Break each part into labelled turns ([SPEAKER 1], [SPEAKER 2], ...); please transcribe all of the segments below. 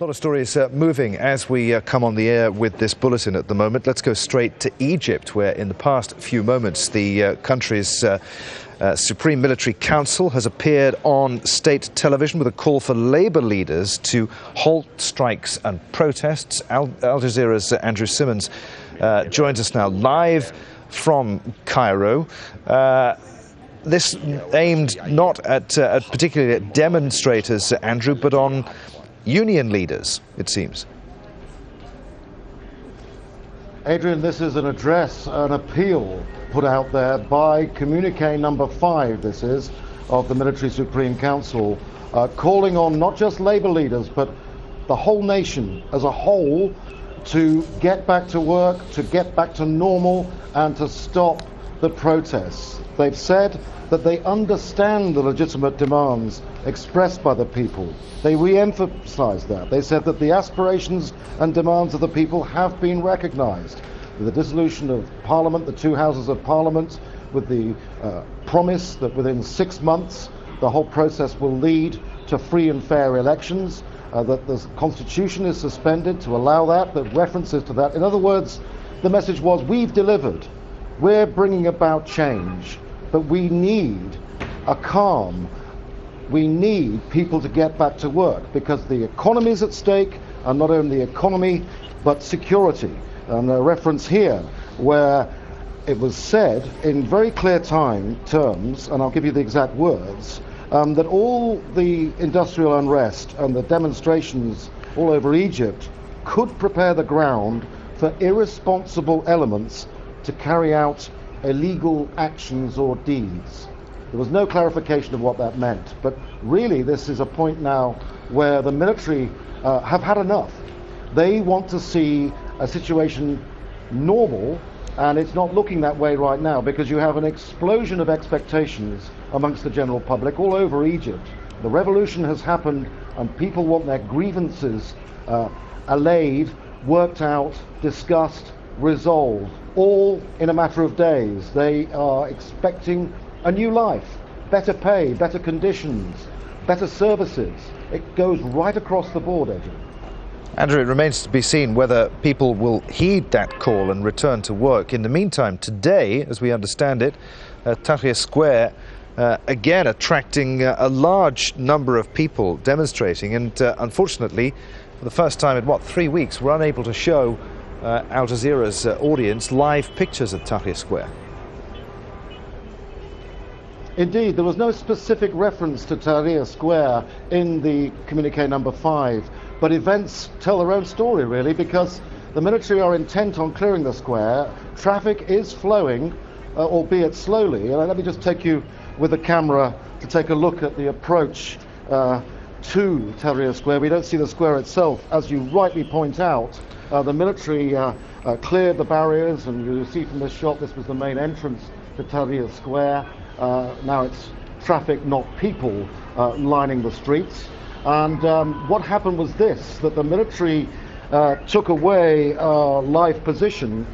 [SPEAKER 1] A lot of stories moving as we come on the air with this bulletin at the moment. Let's go straight to Egypt, where in the past few moments the country's Supreme Military Council has appeared on state television with a call for labour leaders to halt strikes and protests. Al Jazeera's Andrew Simmons joins us now live from Cairo. This aimed not at particularly at demonstrators, Andrew, but on union leaders, it seems.
[SPEAKER 2] Adrian, this is an address, an appeal put out there by communique number 5, this is, of the Military Supreme Council, calling on not just labour leaders, but the whole nation as a whole to get back to work, to get back to normal, and to stop the protests. They've said that they understand the legitimate demands expressed by the people. They re-emphasised that. They said that the aspirations and demands of the people have been recognised. With the dissolution of Parliament, the two houses of Parliament, with the promise that within 6 months the whole process will lead to free and fair elections, that the Constitution is suspended to allow that, that references to that. In other words, the message was, we've delivered. We're bringing about change, but we need a calm. We need people to get back to work because the economy is at stake, and not only the economy, but security. And a reference here where it was said in very clear terms, and I'll give you the exact words, that all the industrial unrest and the demonstrations all over Egypt could prepare the ground for irresponsible elements to carry out illegal actions or deeds. There was no clarification of what that meant, but really this is a point now where the military have had enough. They want to see a situation normal, and it's not looking that way right now because you have an explosion of expectations amongst the general public all over Egypt. The revolution has happened and people want their grievances allayed, worked out, discussed, resolved, all in a matter of days. They are expecting a new life, better pay, better conditions, better services. It goes right across the board, Adrian.
[SPEAKER 1] Andrew, it remains to be seen whether people will heed that call and return to work. In the meantime, today, as we understand it, Tahrir Square again attracting a large number of people demonstrating, and unfortunately, for the first time in 3 weeks, we're unable to show Al Jazeera's audience live pictures of Tahrir Square.
[SPEAKER 2] Indeed, there was no specific reference to Tahrir Square in the communique number 5, but events tell their own story really, because the military are intent on clearing the square. Traffic is flowing, albeit slowly. Let me just take you with the camera to take a look at the approach to Tahrir Square. We don't see the square itself, as you rightly point out. The military cleared the barriers, and you see from this shot this was the main entrance to Tahrir Square. Now it's traffic, not people, lining the streets. And what happened was this, that the military took away our live position,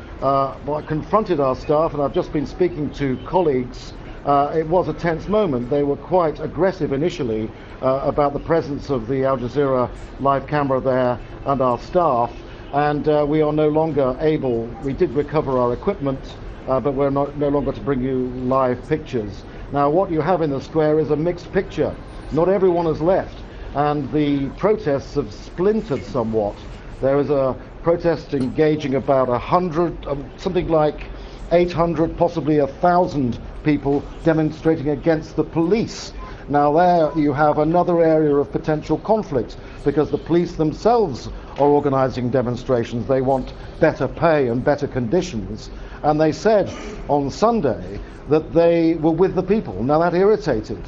[SPEAKER 2] confronted our staff, and I've just been speaking to colleagues. It was a tense moment. They were quite aggressive initially about the presence of the Al Jazeera live camera there and our staff. And we are no longer able, we did recover our equipment, but we're no longer to bring you live pictures. Now what you have in the square is a mixed picture. Not everyone has left, and the protests have splintered somewhat. There is a protest engaging about 100, something like 800, possibly 1,000 people demonstrating against the police. Now there you have another area of potential conflict, because the police themselves are organising demonstrations. They want better pay and better conditions, and they said on Sunday that they were with the people. Now that irritated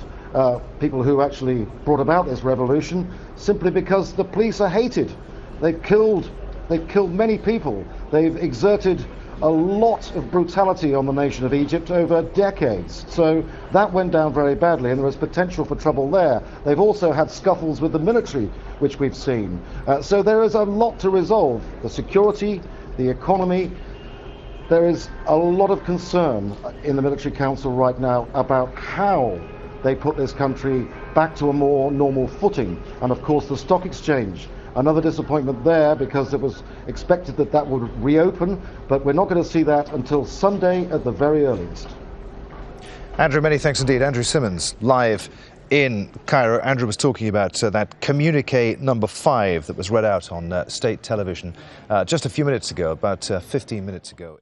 [SPEAKER 2] people who actually brought about this revolution, simply because the police are hated. They've killed many people. They've exerted a lot of brutality on the nation of Egypt over decades. So that went down very badly, and there is potential for trouble there. They've also had scuffles with the military, which we've seen. So there is a lot to resolve. The security, the economy. There is a lot of concern in the Military Council right now about how they put this country back to a more normal footing. And of course the stock exchange Another disappointment there, because it was expected that that would reopen, but we're not going to see that until Sunday at the very earliest.
[SPEAKER 1] Andrew, many thanks indeed. Andrew Simmons, live in Cairo. Andrew was talking about that communique number 5 that was read out on state television just a few minutes ago, about 15 minutes ago.